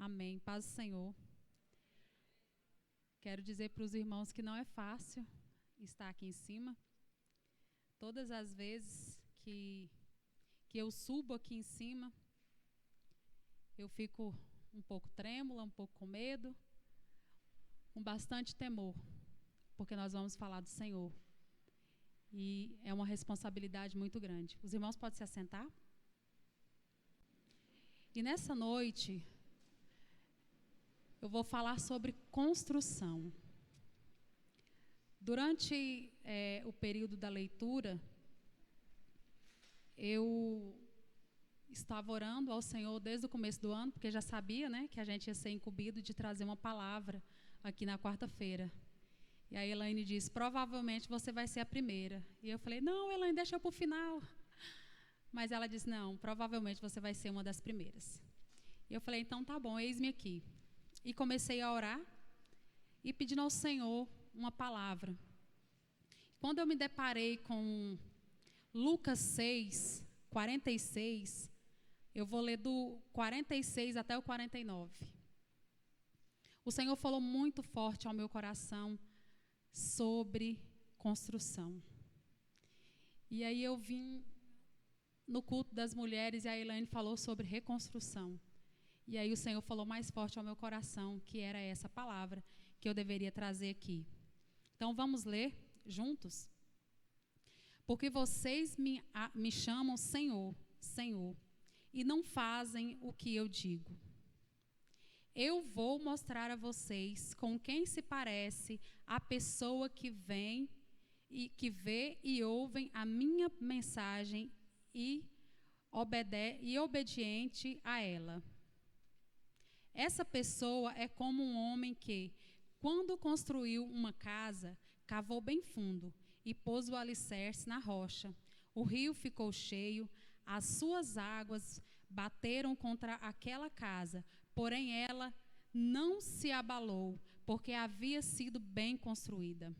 Amém. Paz do Senhor. Quero dizer para os irmãos que não é fácil estar aqui em cima. Todas as vezes que eu subo aqui em cima, eu fico um pouco trêmula, um pouco com medo, com bastante temor, porque nós vamos falar do Senhor. E é uma responsabilidade muito grande. Os irmãos podem se assentar? E nessa noite, eu vou falar sobre construção. Durante o período da leitura, eu estava orando ao Senhor desde o começo do ano, porque já sabia, né, que a gente ia ser incumbido de trazer uma palavra aqui na quarta-feira. E a Elaine disse, provavelmente você vai ser a primeira. E eu falei, não, Elaine, deixa eu para o final. Mas ela disse, não, provavelmente você vai ser uma das primeiras. E eu falei, então tá bom, eis-me aqui. E comecei a orar e pedindo ao Senhor uma palavra. Quando eu me deparei com Lucas 6, 46, eu vou ler do 46 até o 49. O Senhor falou muito forte ao meu coração sobre construção. E aí eu vim no culto das mulheres e a Elaine falou sobre reconstrução. E aí o Senhor falou mais forte ao meu coração, que era essa palavra que eu deveria trazer aqui. Então vamos ler juntos? Porque vocês me chamam Senhor, Senhor, e não fazem o que eu digo. Eu vou mostrar a vocês com quem se parece a pessoa que vê e ouvem a minha mensagem e obediente a ela. Essa pessoa é como um homem que, quando construiu uma casa, cavou bem fundo e pôs o alicerce na rocha. O rio ficou cheio, as suas águas bateram contra aquela casa, porém ela não se abalou, porque havia sido bem construída.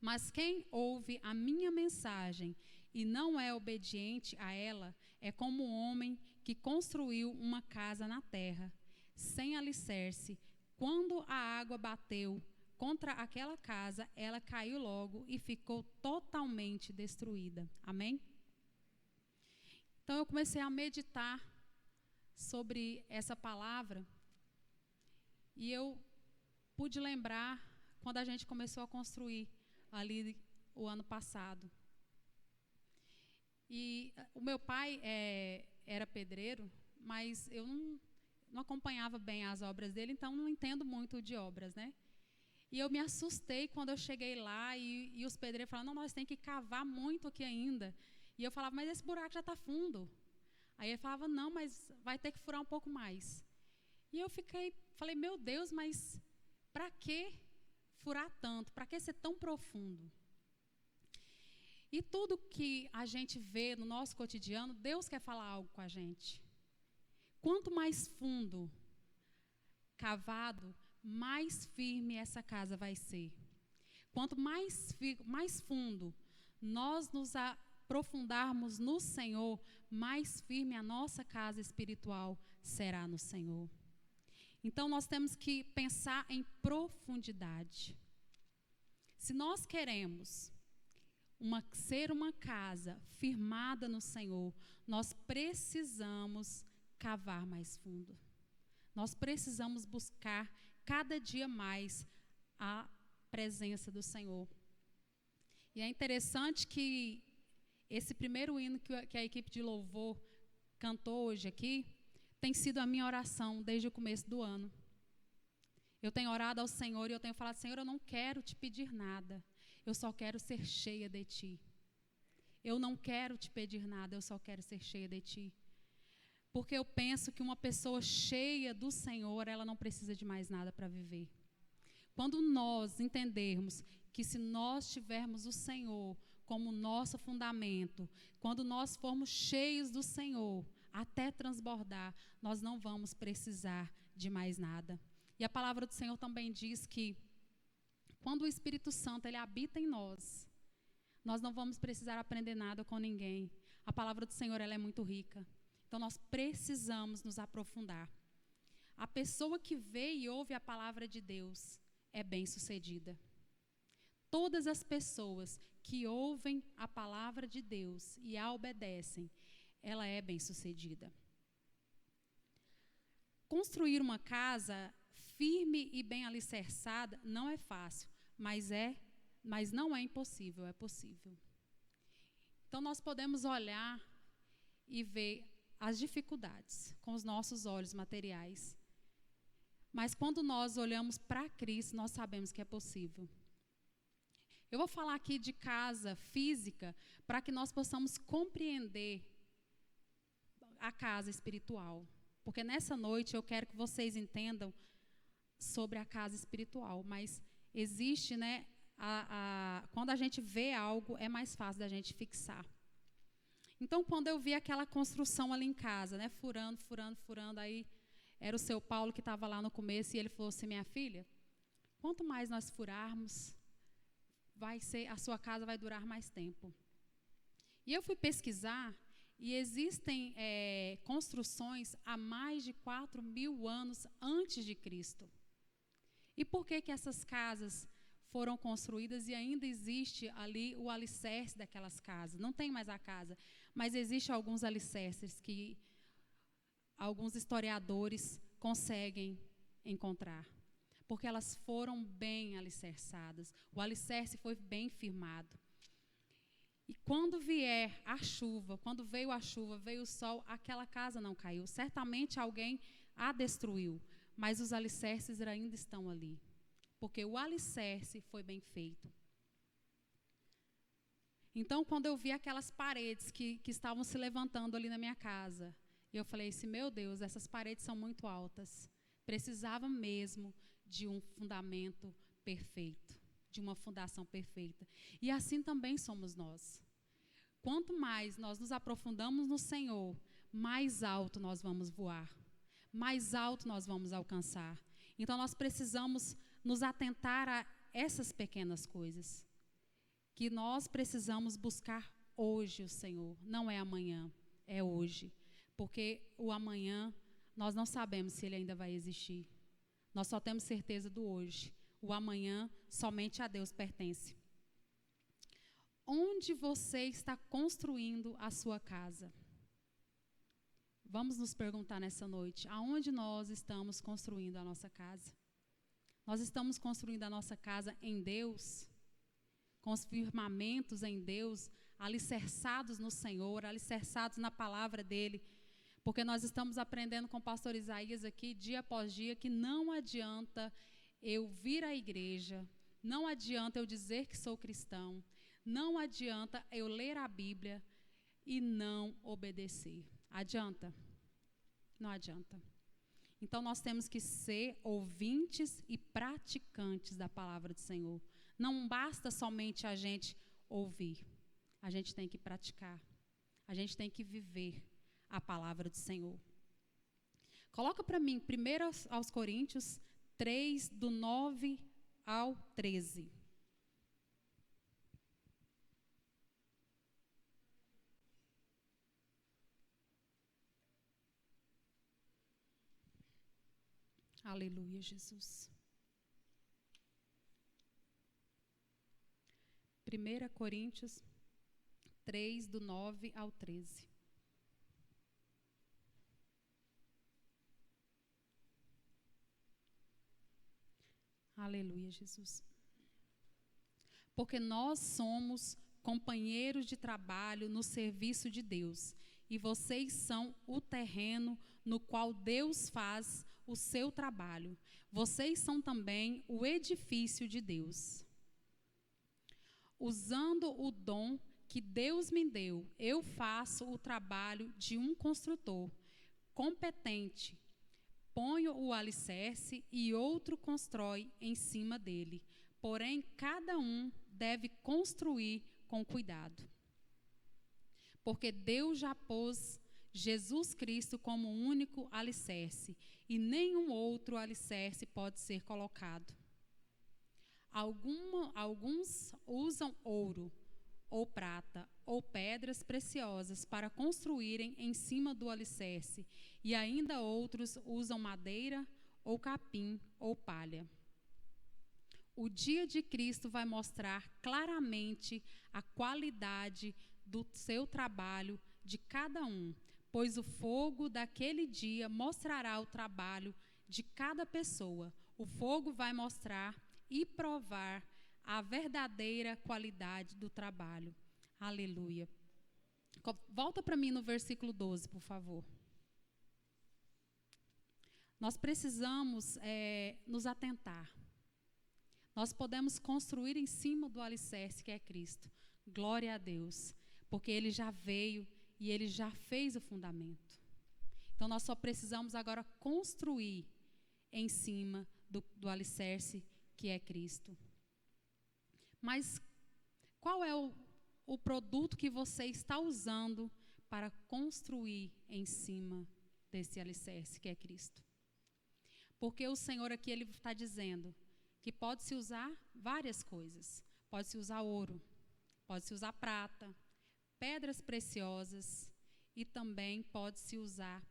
Mas quem ouve a minha mensagem e não é obediente a ela, é como um homem que construiu uma casa na terra, sem alicerce. Quando a água bateu contra aquela casa, ela caiu logo e ficou totalmente destruída. Amém? Então eu comecei a meditar sobre essa palavra e eu pude lembrar quando a gente começou a construir ali o ano passado. E o meu pai era pedreiro, mas eu não acompanhava bem as obras dele, então não entendo muito de obras, né? E eu me assustei quando eu cheguei lá e os pedreiros falaram, não, nós temos que cavar muito aqui ainda. E eu falava, mas esse buraco já está fundo. Aí ele falava, não, mas vai ter que furar um pouco mais. E eu falei, meu Deus, mas para que furar tanto? Para que ser tão profundo? E tudo que a gente vê no nosso cotidiano, Deus quer falar algo com a gente. Quanto mais fundo cavado, mais firme essa casa vai ser. Quanto mais fundo nós nos aprofundarmos no Senhor, mais firme a nossa casa espiritual será no Senhor. Então nós temos que pensar em profundidade. Se nós queremos ser uma casa firmada no Senhor, nós precisamos cavar mais fundo. Nós precisamos buscar cada dia mais a presença do Senhor. E é interessante que esse primeiro hino que a equipe de louvor cantou hoje aqui, tem sido a minha oração desde o começo do ano. Eu tenho orado ao Senhor e eu tenho falado, Senhor, eu não quero te pedir nada, eu só quero ser cheia de Ti. Eu não quero te pedir nada, eu só quero ser cheia de Ti. Porque eu penso que uma pessoa cheia do Senhor, ela não precisa de mais nada para viver. Quando nós entendermos que se nós tivermos o Senhor como nosso fundamento, quando nós formos cheios do Senhor, até transbordar, nós não vamos precisar de mais nada. E a palavra do Senhor também diz que quando o Espírito Santo ele habita em nós não vamos precisar aprender nada com ninguém. A palavra do Senhor ela é muito rica. Então nós precisamos nos aprofundar. A pessoa que vê e ouve a palavra de Deus é bem-sucedida. Todas as pessoas que ouvem a palavra de Deus e a obedecem, ela é bem-sucedida. Construir uma casa firme e bem alicerçada não é fácil, mas não é impossível, é possível. Então nós podemos olhar e ver as dificuldades com os nossos olhos materiais. Mas quando nós olhamos para Cristo, nós sabemos que é possível. Eu vou falar aqui de casa física para que nós possamos compreender a casa espiritual. Porque nessa noite eu quero que vocês entendam sobre a casa espiritual. Mas existe, né, quando a gente vê algo, é mais fácil da gente fixar. Então, quando eu vi aquela construção ali em casa, né, furando, aí era o seu Paulo que estava lá no começo e ele falou assim, minha filha, quanto mais nós furarmos, a sua casa vai durar mais tempo. E eu fui pesquisar e existem construções há mais de 4.000 anos antes de Cristo. E por que essas casas foram construídas e ainda existe ali o alicerce daquelas casas? Não tem mais a casa, mas existem alguns alicerces que alguns historiadores conseguem encontrar. Porque elas foram bem alicerçadas, o alicerce foi bem firmado. E quando vier a chuva, quando veio a chuva, veio o sol, aquela casa não caiu. Certamente alguém a destruiu, mas os alicerces ainda estão ali. Porque o alicerce foi bem feito. Então, quando eu vi aquelas paredes que estavam se levantando ali na minha casa, eu falei assim, meu Deus, essas paredes são muito altas. Precisava mesmo de um fundamento perfeito, de uma fundação perfeita. E assim também somos nós. Quanto mais nós nos aprofundamos no Senhor, mais alto nós vamos voar, mais alto nós vamos alcançar. Então nós precisamos nos atentar a essas pequenas coisas, que nós precisamos buscar hoje o Senhor, não é amanhã, é hoje. Porque o amanhã nós não sabemos se ele ainda vai existir. Nós só temos certeza do hoje. O amanhã somente a Deus pertence. Onde você está construindo a sua casa? Vamos nos perguntar nessa noite, aonde nós estamos construindo a nossa casa? Nós estamos construindo a nossa casa em Deus, com os firmamentos em Deus, alicerçados no Senhor, alicerçados na palavra dEle. Porque nós estamos aprendendo com o pastor Isaías aqui, dia após dia, que não adianta eu vir à igreja, não adianta eu dizer que sou cristão, não adianta eu ler a Bíblia e não obedecer. Adianta? Não adianta. Então, nós temos que ser ouvintes e praticantes da palavra do Senhor. Não basta somente a gente ouvir, a gente tem que praticar, a gente tem que viver a palavra do Senhor. Coloca para mim, 1 aos Coríntios 3, do 9 ao 13. Aleluia, Jesus. 1 Coríntios 3, do 9 ao 13. Aleluia, Jesus. Porque nós somos companheiros de trabalho no serviço de Deus, e vocês são o terreno no qual Deus faz o seu trabalho. Vocês são também o edifício de Deus. Usando o dom que Deus me deu, eu faço o trabalho de um construtor competente. Ponho o alicerce e outro constrói em cima dele. Porém, cada um deve construir com cuidado. Porque Deus já pôs Jesus Cristo como único alicerce, e nenhum outro alicerce pode ser colocado. Alguns usam ouro, ou prata, ou pedras preciosas para construírem em cima do alicerce, e ainda outros usam madeira, ou capim, ou palha. O dia de Cristo vai mostrar claramente a qualidade do seu trabalho de cada um, pois o fogo daquele dia mostrará o trabalho de cada pessoa. O fogo vai mostrar e provar a verdadeira qualidade do trabalho. Aleluia. Volta para mim no versículo 12, por favor. Nós precisamos nos atentar. Nós podemos construir em cima do alicerce que é Cristo. Glória a Deus, porque Ele já veio e Ele já fez o fundamento. Então, nós só precisamos agora construir em cima do alicerce que é Cristo. Mas qual é o produto que você está usando para construir em cima desse alicerce que é Cristo? Porque o Senhor aqui, Ele está dizendo que pode-se usar várias coisas. Pode-se usar ouro, pode-se usar prata, pedras preciosas, e também pode-se usar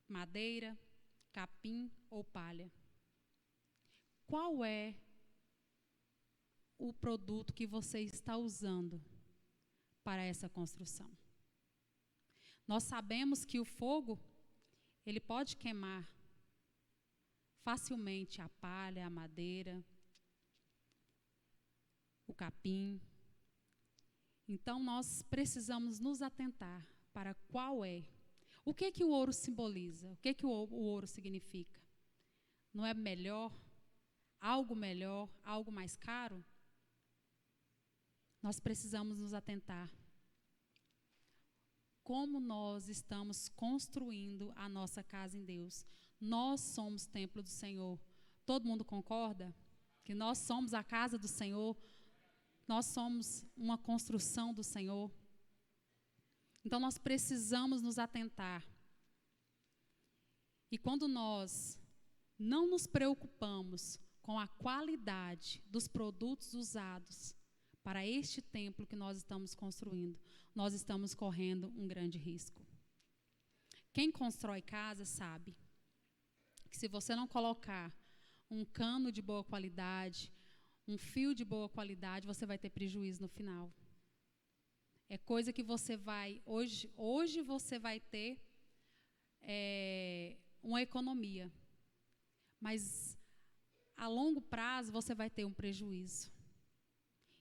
madeira, capim ou palha. Qual é o produto que você está usando para essa construção? Nós sabemos que o fogo, ele pode queimar facilmente a palha, a madeira, o capim. Então, nós precisamos nos atentar para qual é. O que o ouro simboliza? O que o ouro significa? Não é melhor, algo mais caro? Nós precisamos nos atentar. Como nós estamos construindo a nossa casa em Deus? Nós somos templo do Senhor. Todo mundo concorda? Que nós somos a casa do Senhor? Nós somos uma construção do Senhor? Então, nós precisamos nos atentar. E quando nós não nos preocupamos com a qualidade dos produtos usados para este templo que nós estamos construindo, nós estamos correndo um grande risco. Quem constrói casa sabe que se você não colocar um cano de boa qualidade, um fio de boa qualidade, você vai ter prejuízo no final. É coisa que você vai... Hoje você vai ter uma economia, mas a longo prazo você vai ter um prejuízo.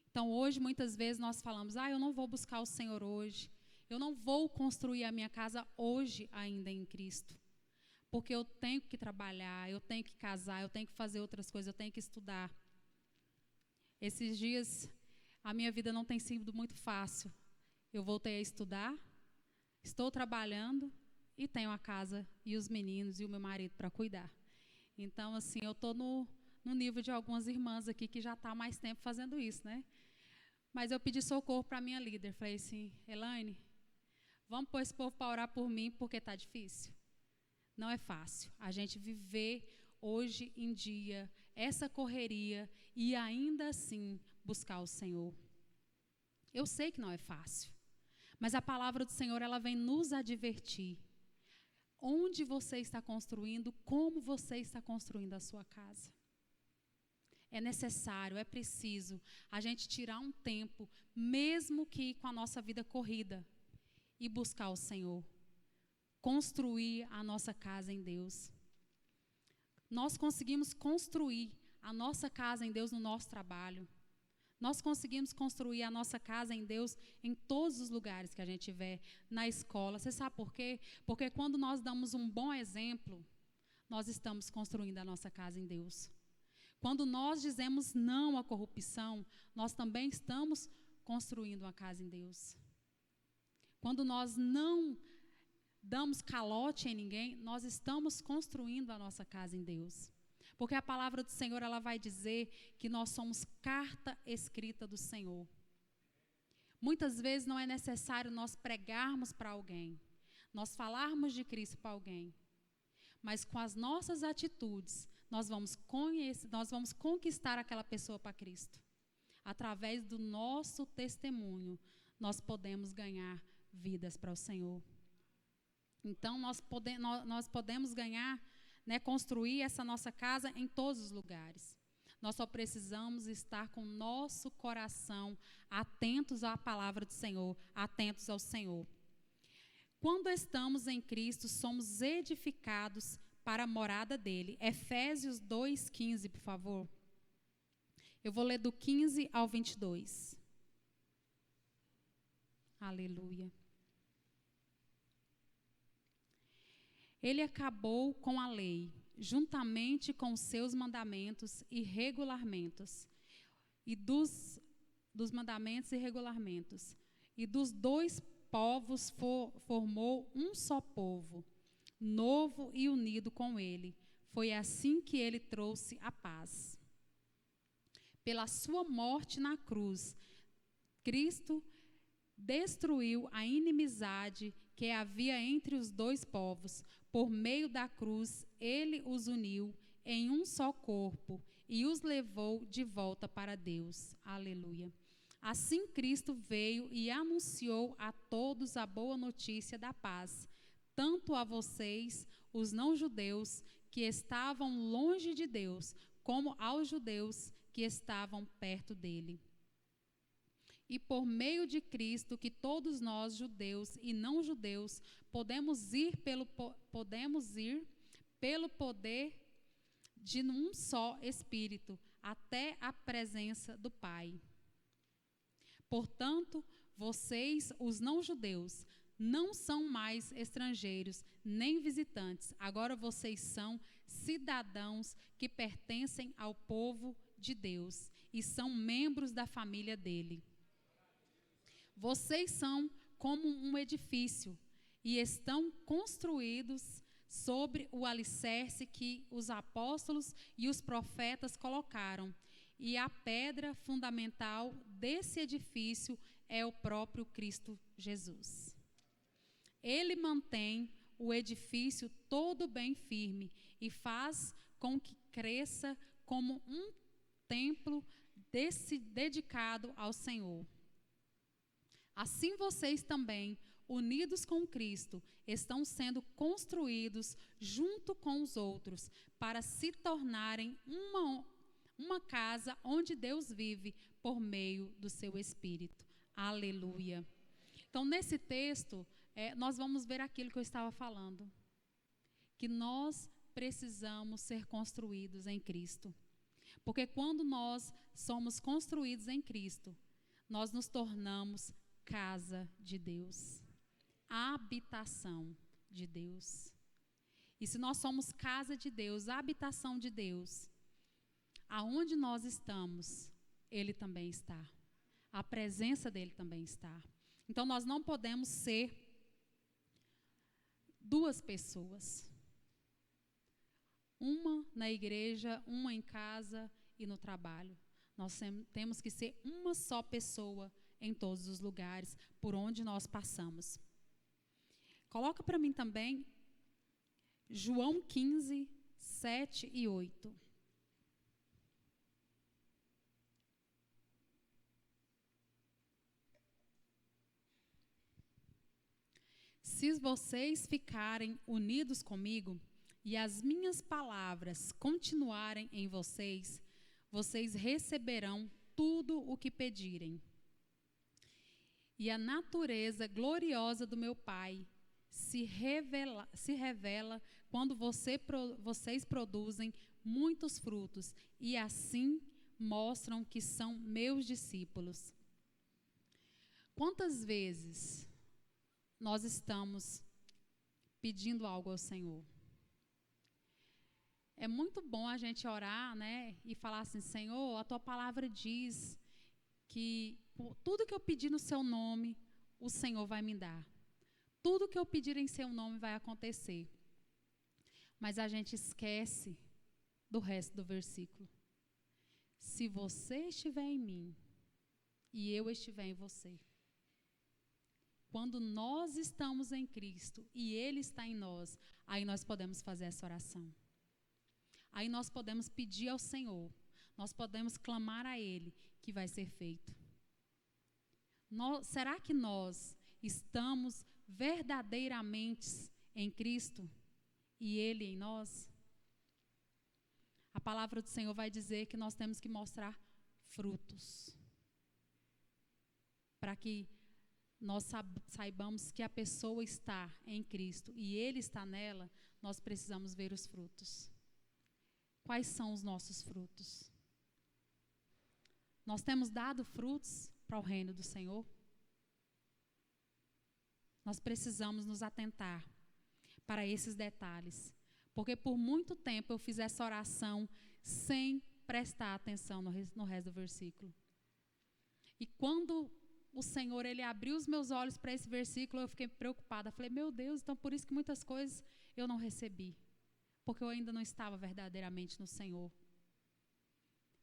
Então, hoje, muitas vezes, nós falamos, eu não vou buscar o Senhor hoje, eu não vou construir a minha casa hoje ainda em Cristo, porque eu tenho que trabalhar, eu tenho que casar, eu tenho que fazer outras coisas, eu tenho que estudar. Esses dias, a minha vida não tem sido muito fácil. Eu voltei a estudar, estou trabalhando e tenho a casa e os meninos e o meu marido para cuidar. Então, assim, eu estou no nível de algumas irmãs aqui que já está há mais tempo fazendo isso, né? Mas eu pedi socorro para a minha líder. Falei assim, Elaine, vamos pôr esse povo para orar por mim, porque está difícil. Não é fácil a gente viver hoje em dia essa correria e ainda assim buscar o Senhor. Eu sei que não é fácil, mas a palavra do Senhor, ela vem nos advertir. Onde você está construindo, como você está construindo a sua casa. É necessário, é preciso a gente tirar um tempo, mesmo que com a nossa vida corrida, e buscar o Senhor. Construir a nossa casa em Deus. Nós conseguimos construir a nossa casa em Deus no nosso trabalho. Nós conseguimos construir a nossa casa em Deus em todos os lugares que a gente tiver, na escola. Você sabe por quê? Porque quando nós damos um bom exemplo, nós estamos construindo a nossa casa em Deus. Quando nós dizemos não à corrupção, nós também estamos construindo uma casa em Deus. Quando nós não damos calote em ninguém, nós estamos construindo a nossa casa em Deus. Porque a palavra do Senhor, ela vai dizer que nós somos carta escrita do Senhor. Muitas vezes não é necessário nós pregarmos para alguém, nós falarmos de Cristo para alguém, mas com as nossas atitudes, nós vamos conquistar aquela pessoa para Cristo. através do nosso testemunho, nós podemos ganhar vidas para o Senhor. Então, nós podemos ganhar, né, construir essa nossa casa em todos os lugares. Nós só precisamos estar com o nosso coração atentos à palavra do Senhor, atentos ao Senhor. Quando estamos em Cristo, somos edificados para a morada dele. Efésios 2:15, por favor. Eu vou ler do 15 ao 22. Aleluia. Ele acabou com a lei, juntamente com os seus mandamentos e regulamentos, e dos mandamentos e regulamentos, e dos dois povos formou um só povo, novo e unido com ele. Foi assim que ele trouxe a paz. Pela sua morte na cruz, Cristo destruiu a inimizade que havia entre os dois povos. Por meio da cruz, ele os uniu em um só corpo e os levou de volta para Deus. Aleluia. Assim Cristo veio e anunciou a todos a boa notícia da paz, tanto a vocês, os não-judeus, que estavam longe de Deus, como aos judeus que estavam perto dele. E por meio de Cristo, que todos nós, judeus e não-judeus, podemos ir pelo poder de um só Espírito, até a presença do Pai. Portanto, vocês, os não-judeus, não são mais estrangeiros, nem visitantes. Agora vocês são cidadãos que pertencem ao povo de Deus e são membros da família dele. Vocês são como um edifício e estão construídos sobre o alicerce que os apóstolos e os profetas colocaram. E a pedra fundamental desse edifício é o próprio Cristo Jesus. Ele mantém o edifício todo bem firme e faz com que cresça como um templo dedicado ao Senhor. Assim vocês também, unidos com Cristo, estão sendo construídos junto com os outros para se tornarem uma casa onde Deus vive por meio do seu Espírito. Aleluia. Então, nesse texto, nós vamos ver aquilo que eu estava falando, que nós precisamos ser construídos em Cristo. Porque quando nós somos construídos em Cristo, nós nos tornamos casa de Deus, habitação de Deus. E se nós somos casa de Deus, habitação de Deus, aonde nós estamos, Ele também está. A presença dEle também está. Então, nós não podemos ser duas pessoas. Uma na igreja, uma em casa e no trabalho. Nós temos que ser uma só pessoa em todos os lugares por onde nós passamos. Coloca para mim também João 15, 7 e 8. Se vocês ficarem unidos comigo e as minhas palavras continuarem em vocês, vocês receberão tudo o que pedirem. E a natureza gloriosa do meu Pai se revela quando vocês produzem muitos frutos e assim mostram que são meus discípulos. Quantas vezes nós estamos pedindo algo ao Senhor? É muito bom a gente orar, né, e falar assim: Senhor, a tua palavra diz que tudo que eu pedir no seu nome, o Senhor vai me dar. Tudo que eu pedir em seu nome vai acontecer. Mas a gente esquece do resto do versículo. Se você estiver em mim e eu estiver em você. Quando nós estamos em Cristo e Ele está em nós, aí nós podemos fazer essa oração. Aí nós podemos pedir ao Senhor. nós podemos clamar a Ele que vai ser feito. Será que nós estamos verdadeiramente em Cristo e Ele em nós? A palavra do Senhor vai dizer que nós temos que mostrar frutos, para que nós saibamos que a pessoa está em Cristo e Ele está nela. Nós precisamos ver os frutos. Quais são os nossos frutos? Nós temos dado frutos para o reino do Senhor? Nós precisamos nos atentar para esses detalhes, porque por muito tempo eu fiz essa oração sem prestar atenção no resto do versículo. E quando o Senhor, Ele abriu os meus olhos para esse versículo, eu fiquei preocupada. Falei, meu Deus, então por isso que muitas coisas eu não recebi, porque eu ainda não estava verdadeiramente no Senhor.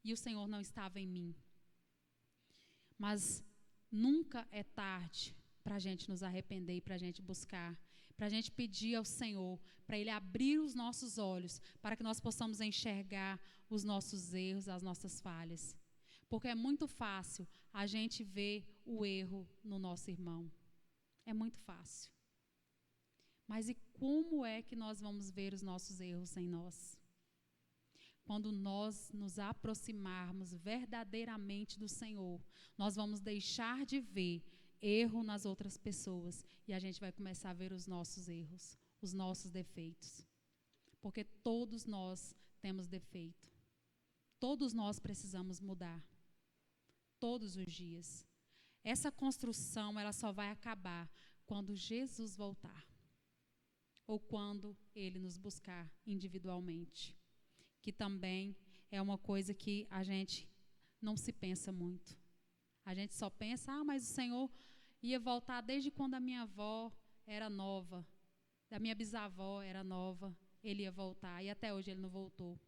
E o Senhor não estava em mim. Mas nunca é tarde para a gente nos arrepender e para a gente buscar, para a gente pedir ao Senhor, para Ele abrir os nossos olhos, para que nós possamos enxergar os nossos erros, as nossas falhas. Porque é muito fácil a gente ver o erro no nosso irmão. É muito fácil. Mas e como é que nós vamos ver os nossos erros em nós? Quando nós nos aproximarmos verdadeiramente do Senhor, nós vamos deixar de ver erro nas outras pessoas e a gente vai começar a ver os nossos erros, os nossos defeitos. Porque todos nós temos defeito. Todos nós precisamos mudar. Todos os dias. Essa construção, ela só vai acabar quando Jesus voltar. Ou quando Ele nos buscar individualmente. Que também é uma coisa que a gente não se pensa muito. A gente só pensa, mas o Senhor ia voltar desde quando a minha avó era nova, da minha bisavó era nova, Ele ia voltar, e até hoje Ele não voltou.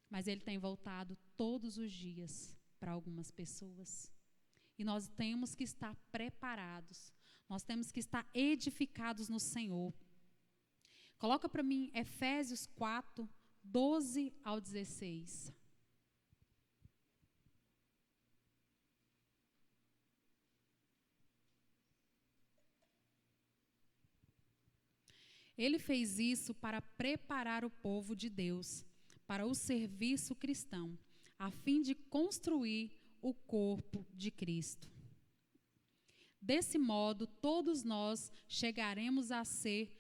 Mas Ele tem voltado todos os dias para algumas pessoas. E nós temos que estar preparados, nós temos que estar edificados no Senhor. Coloca para mim Efésios 4, 12 ao 16. Ele fez isso para preparar o povo de Deus para o serviço cristão, a fim de construir o corpo de Cristo. Desse modo, todos nós chegaremos a ser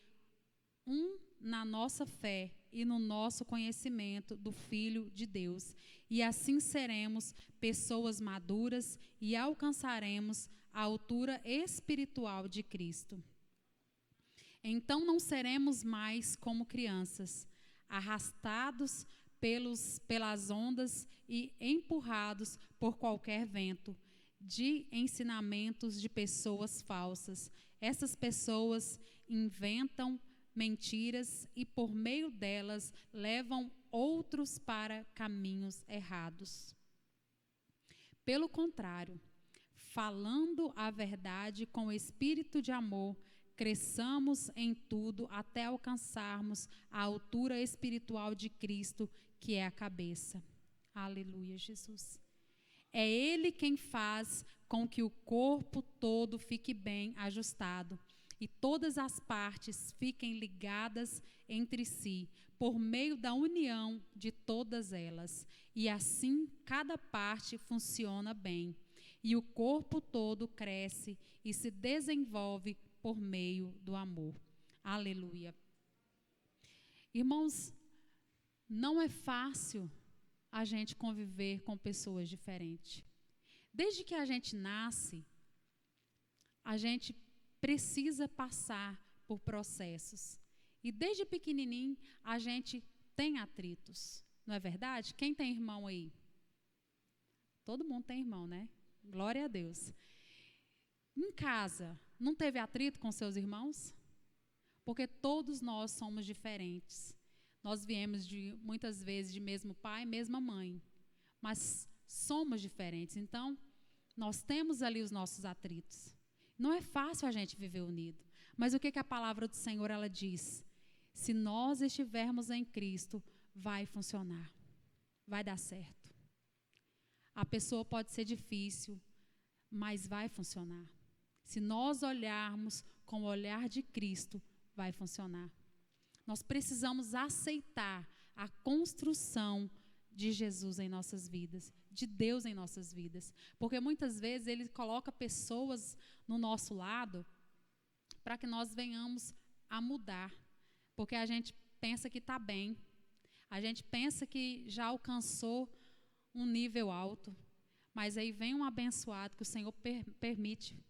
um na nossa fé e no nosso conhecimento do Filho de Deus, e assim seremos pessoas maduras e alcançaremos a altura espiritual de Cristo. Então não seremos mais como crianças, arrastados pelas ondas e empurrados por qualquer vento de ensinamentos de pessoas falsas. Essas pessoas inventam mentiras e por meio delas levam outros para caminhos errados. Pelo contrário, falando a verdade com espírito de amor, cresçamos em tudo até alcançarmos a altura espiritual de Cristo, que é a cabeça. Aleluia, Jesus. É Ele quem faz com que o corpo todo fique bem ajustado e todas as partes fiquem ligadas entre si, por meio da união de todas elas. E assim cada parte funciona bem. E o corpo todo cresce e se desenvolve por meio do amor. Aleluia. Irmãos, não é fácil a gente conviver com pessoas diferentes. Desde que a gente nasce, a gente precisa passar por processos. E desde pequenininho, a gente tem atritos. Não é verdade? Quem tem irmão aí? Todo mundo tem irmão, né? Glória a Deus. Em casa, não teve atrito com seus irmãos? Porque todos nós somos diferentes. Nós viemos muitas vezes de mesmo pai, mesma mãe. Mas somos diferentes. Então, nós temos ali os nossos atritos. Não é fácil a gente viver unido. Mas o que a palavra do Senhor ela diz? Se nós estivermos em Cristo, vai funcionar. Vai dar certo. A pessoa pode ser difícil, mas vai funcionar. Se nós olharmos com o olhar de Cristo, vai funcionar. Nós precisamos aceitar a construção de Jesus em nossas vidas, de Deus em nossas vidas. Porque muitas vezes Ele coloca pessoas no nosso lado para que nós venhamos a mudar. Porque a gente pensa que está bem, a gente pensa que já alcançou um nível alto, mas aí vem um abençoado que o Senhor permite,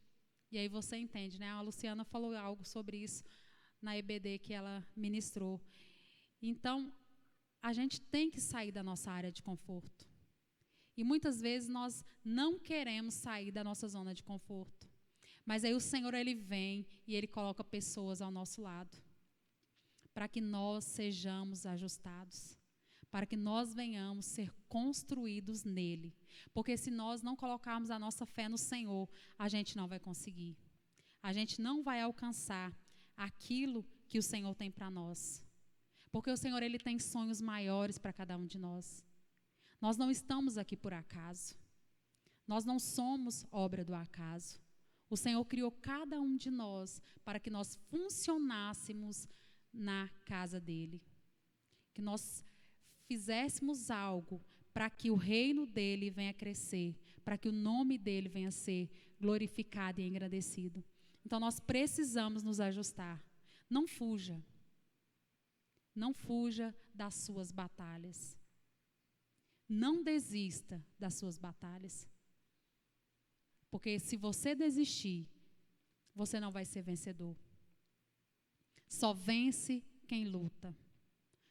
e aí você entende, né? A Luciana falou algo sobre isso na EBD que ela ministrou. Então, a gente tem que sair da nossa área de conforto. E muitas vezes nós não queremos sair da nossa zona de conforto. Mas aí o Senhor, Ele vem e Ele coloca pessoas ao nosso lado, para que nós sejamos ajustados, para que nós venhamos ser construídos nele. Porque se nós não colocarmos a nossa fé no Senhor, a gente não vai conseguir. A gente não vai alcançar aquilo que o Senhor tem para nós. Porque o Senhor, Ele tem sonhos maiores para cada um de nós. Nós não estamos aqui por acaso. Nós não somos obra do acaso. O Senhor criou cada um de nós para que nós funcionássemos na casa dEle. Que nós fizéssemos algo para que o reino dEle venha crescer, para que o nome dEle venha ser glorificado e engrandecido. Então nós precisamos nos ajustar. Não fuja. Não fuja das suas batalhas. Não desista das suas batalhas. Porque se você desistir, você não vai ser vencedor. Só vence quem luta.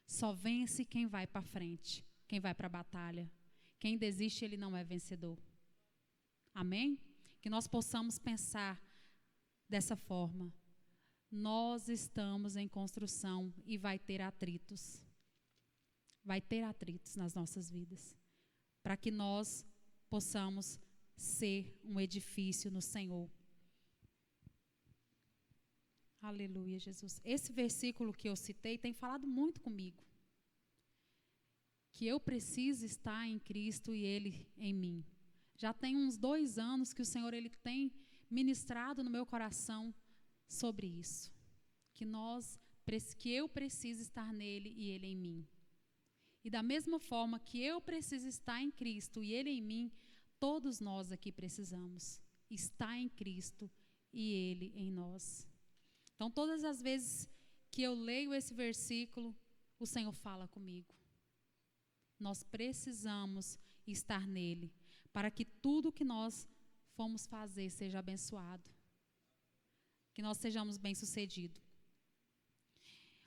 Só vence quem vai para frente, quem vai para a batalha. Quem desiste, ele não é vencedor. Amém? Que nós possamos pensar dessa forma. Nós estamos em construção e vai ter atritos. Vai ter atritos nas nossas vidas. Para que nós possamos ser um edifício no Senhor. Aleluia, Jesus. Esse versículo que eu citei tem falado muito comigo. Que eu preciso estar em Cristo e Ele em mim. Já tem uns 2 anos que o Senhor, Ele tem ministrado no meu coração sobre isso. Que eu preciso estar nele e Ele em mim. E da mesma forma que eu preciso estar em Cristo e Ele em mim, todos nós aqui precisamos estar em Cristo e Ele em nós. Então, todas as vezes que eu leio esse versículo, o Senhor fala comigo. Nós precisamos estar nele, para que tudo que nós formos fazer seja abençoado. Que nós sejamos bem-sucedidos.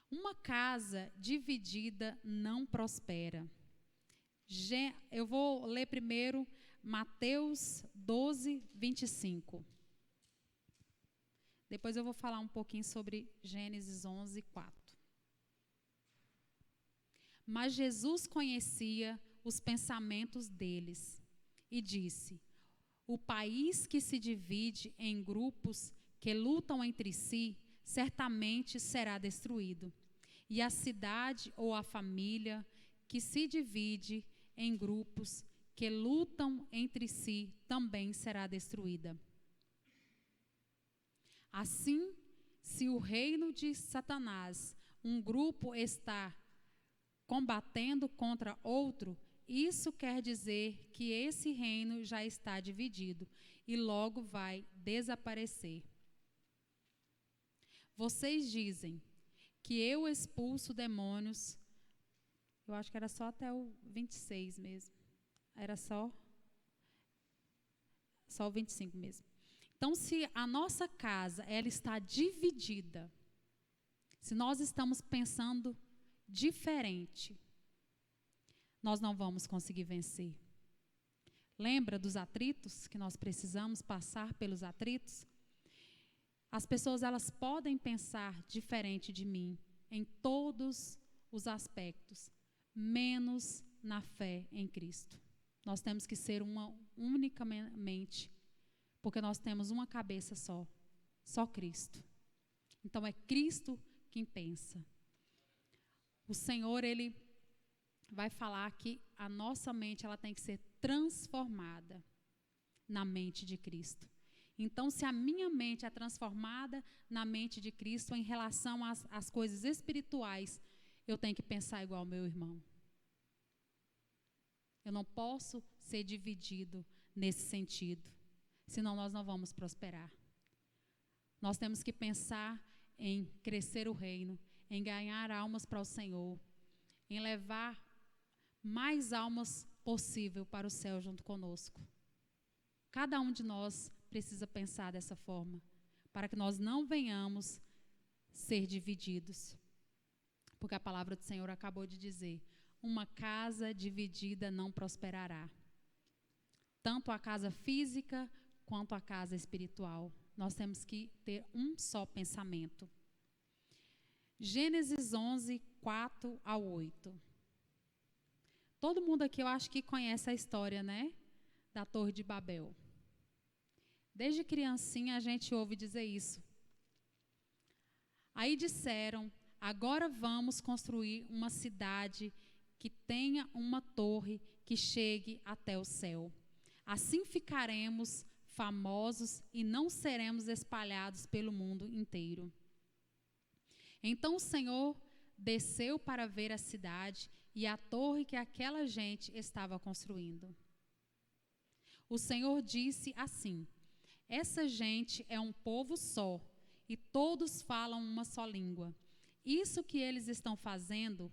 Uma casa dividida não prospera. Eu vou ler primeiro Mateus 12, 25. Depois eu vou falar um pouquinho sobre Gênesis 11, 4. Mas Jesus conhecia os pensamentos deles e disse: o país que se divide em grupos que lutam entre si, certamente será destruído. E a cidade ou a família que se divide em grupos que lutam entre si, também será destruída. Assim, se o reino de Satanás, um grupo está combatendo contra outro, isso quer dizer que esse reino já está dividido e logo vai desaparecer. Vocês dizem que eu expulso demônios, eu acho que era só até o 26 mesmo, era só o 25 mesmo. Então, se a nossa casa, ela está dividida, se nós estamos pensando diferente, nós não vamos conseguir vencer. Lembra dos atritos, que nós precisamos passar pelos atritos? As pessoas, elas podem pensar diferente de mim em todos os aspectos, menos na fé em Cristo. Nós temos que ser uma única mente, porque nós temos uma cabeça só Cristo. Então é Cristo quem pensa. O Senhor, Ele vai falar que a nossa mente ela tem que ser transformada na mente de Cristo. Então, se a minha mente é transformada na mente de Cristo em relação às coisas espirituais, eu tenho que pensar igual ao meu irmão. Eu não posso ser dividido nesse sentido, senão nós não vamos prosperar. Nós temos que pensar em crescer o reino, em ganhar almas para o Senhor, em levar mais almas possível para o céu junto conosco. Cada um de nós precisa pensar dessa forma, para que nós não venhamos ser divididos. Porque a palavra do Senhor acabou de dizer, uma casa dividida não prosperará. Tanto a casa física quanto a casa espiritual. Nós temos que ter um só pensamento. Gênesis 11, 4 ao 8. Todo mundo aqui eu acho que conhece a história, né? Da Torre de Babel. Desde criancinha a gente ouve dizer isso. Aí disseram, agora vamos construir uma cidade que tenha uma torre que chegue até o céu. Assim ficaremos famosos e não seremos espalhados pelo mundo inteiro. Então o Senhor desceu para ver a cidade e a torre que aquela gente estava construindo. O Senhor disse assim, essa gente é um povo só e todos falam uma só língua. Isso que eles estão fazendo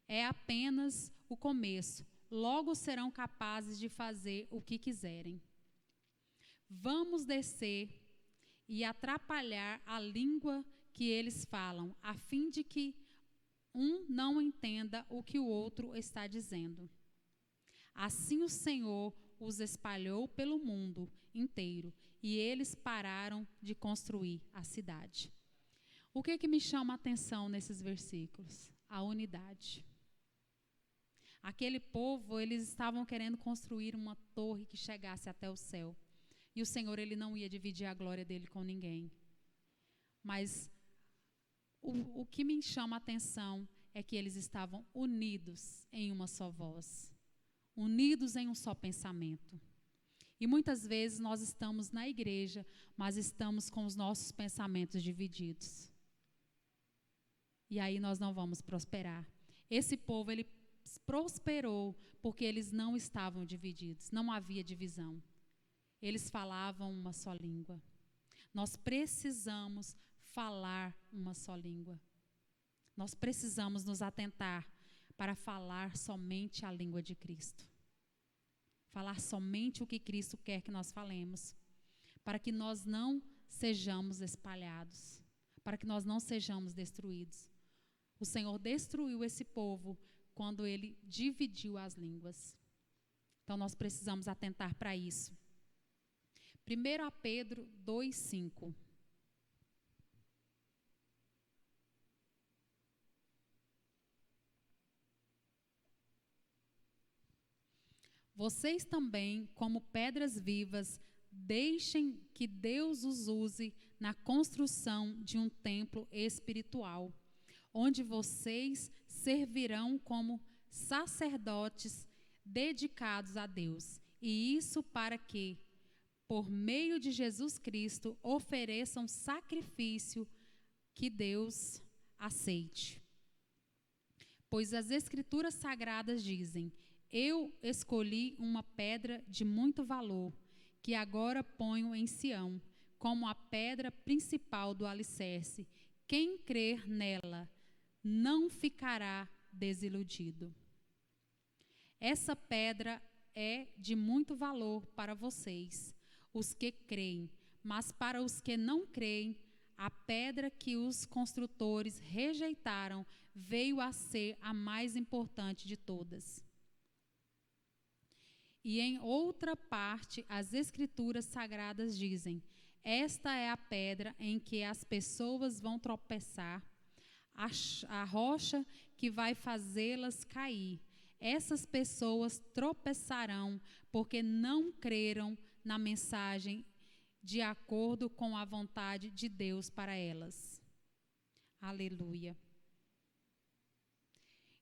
é apenas o começo. Logo serão capazes de fazer o que quiserem. Vamos descer e atrapalhar a língua que eles falam, a fim de que um não entenda o que o outro está dizendo. Assim o Senhor os espalhou pelo mundo inteiro e eles pararam de construir a cidade. O que me chama a atenção nesses versículos? A unidade. Aquele povo, eles estavam querendo construir uma torre que chegasse até o céu. E o Senhor, Ele não ia dividir a glória dEle com ninguém. Mas o que me chama a atenção é que eles estavam unidos em uma só voz. Unidos em um só pensamento. E muitas vezes nós estamos na igreja, mas estamos com os nossos pensamentos divididos. E aí nós não vamos prosperar. Esse povo, ele prosperou porque eles não estavam divididos, não havia divisão. Eles falavam uma só língua. Nós precisamos falar uma só língua. Nós precisamos nos atentar para falar somente a língua de Cristo. Falar somente o que Cristo quer que nós falemos, para que nós não sejamos espalhados, para que nós não sejamos destruídos. O Senhor destruiu esse povo quando Ele dividiu as línguas. Então nós precisamos atentar para isso. 1 Pedro 2:5. Vocês também, como pedras vivas, deixem que Deus os use na construção de um templo espiritual, onde vocês servirão como sacerdotes dedicados a Deus. E isso para que, por meio de Jesus Cristo, ofereçam sacrifício que Deus aceite. Pois as Escrituras Sagradas dizem, eu escolhi uma pedra de muito valor, que agora ponho em Sião, como a pedra principal do alicerce. Quem crer nela não ficará desiludido. Essa pedra é de muito valor para vocês, os que creem, mas para os que não creem, a pedra que os construtores rejeitaram veio a ser a mais importante de todas. E em outra parte, as Escrituras Sagradas dizem, esta é a pedra em que as pessoas vão tropeçar, a rocha que vai fazê-las cair. Essas pessoas tropeçarão porque não creram na mensagem de acordo com a vontade de Deus para elas. Aleluia.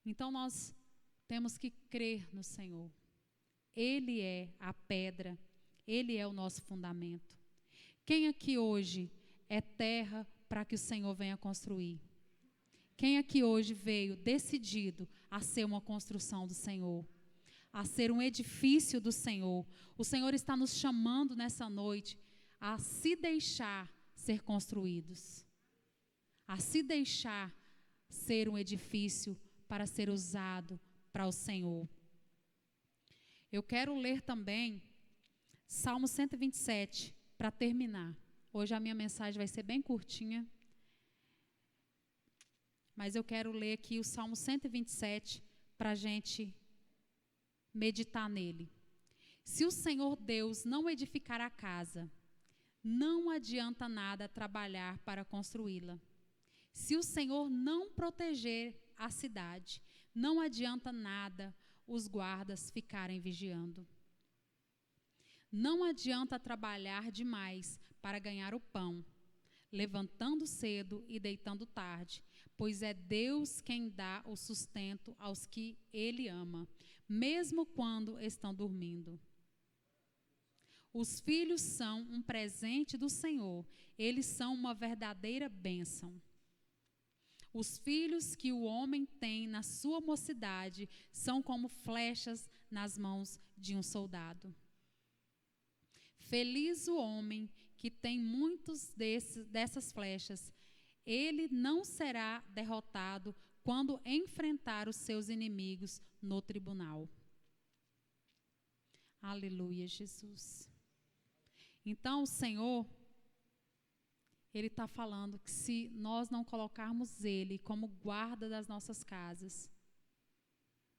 Então nós temos que crer no Senhor. Ele é a pedra, Ele é o nosso fundamento. Quem aqui hoje é terra para que o Senhor venha construir? Quem aqui hoje veio decidido a ser uma construção do Senhor, a ser um edifício do Senhor? O Senhor está nos chamando nessa noite a se deixar ser construídos, a se deixar ser um edifício para ser usado para o Senhor. Eu quero ler também Salmo 127 para terminar. Hoje a minha mensagem vai ser bem curtinha, mas eu quero ler aqui o Salmo 127 para a gente meditar nele. Se o Senhor Deus não edificar a casa, não adianta nada trabalhar para construí-la. Se o Senhor não proteger a cidade, não adianta nada os guardas ficarem vigiando. Não adianta trabalhar demais para ganhar o pão, levantando cedo e deitando tarde, pois é Deus quem dá o sustento aos que Ele ama, mesmo quando estão dormindo. Os filhos são um presente do Senhor, eles são uma verdadeira bênção. Os filhos que o homem tem na sua mocidade são como flechas nas mãos de um soldado. Feliz o homem que tem muitos dessas flechas. Ele não será derrotado quando enfrentar os seus inimigos no tribunal. Aleluia, Jesus. Então, o Senhor, Ele está falando que se nós não colocarmos Ele como guarda das nossas casas,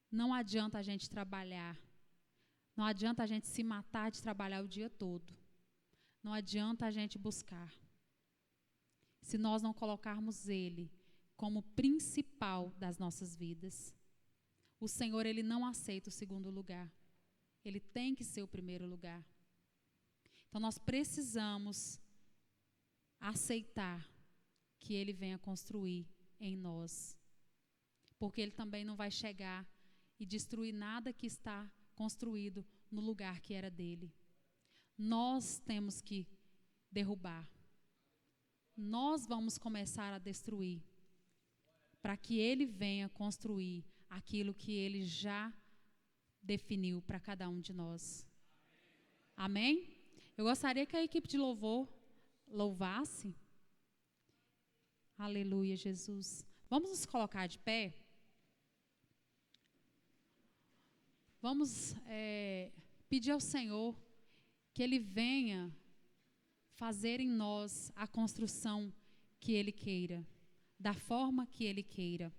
não adianta a gente trabalhar, não adianta a gente se matar de trabalhar o dia todo, não adianta a gente buscar. Se nós não colocarmos Ele como principal das nossas vidas, o Senhor, Ele não aceita o segundo lugar. Ele tem que ser o primeiro lugar. Então, nós precisamos aceitar que Ele venha construir em nós. Porque Ele também não vai chegar e destruir nada que está construído no lugar que era dele. Nós temos que derrubar. Nós vamos começar a destruir, para que Ele venha construir aquilo que Ele já definiu para cada um de nós. Amém? Eu gostaria que a equipe de louvor louvasse. Aleluia, Jesus. Vamos nos colocar de pé? Vamos pedir ao Senhor que Ele venha fazer em nós a construção que Ele queira, da forma que Ele queira.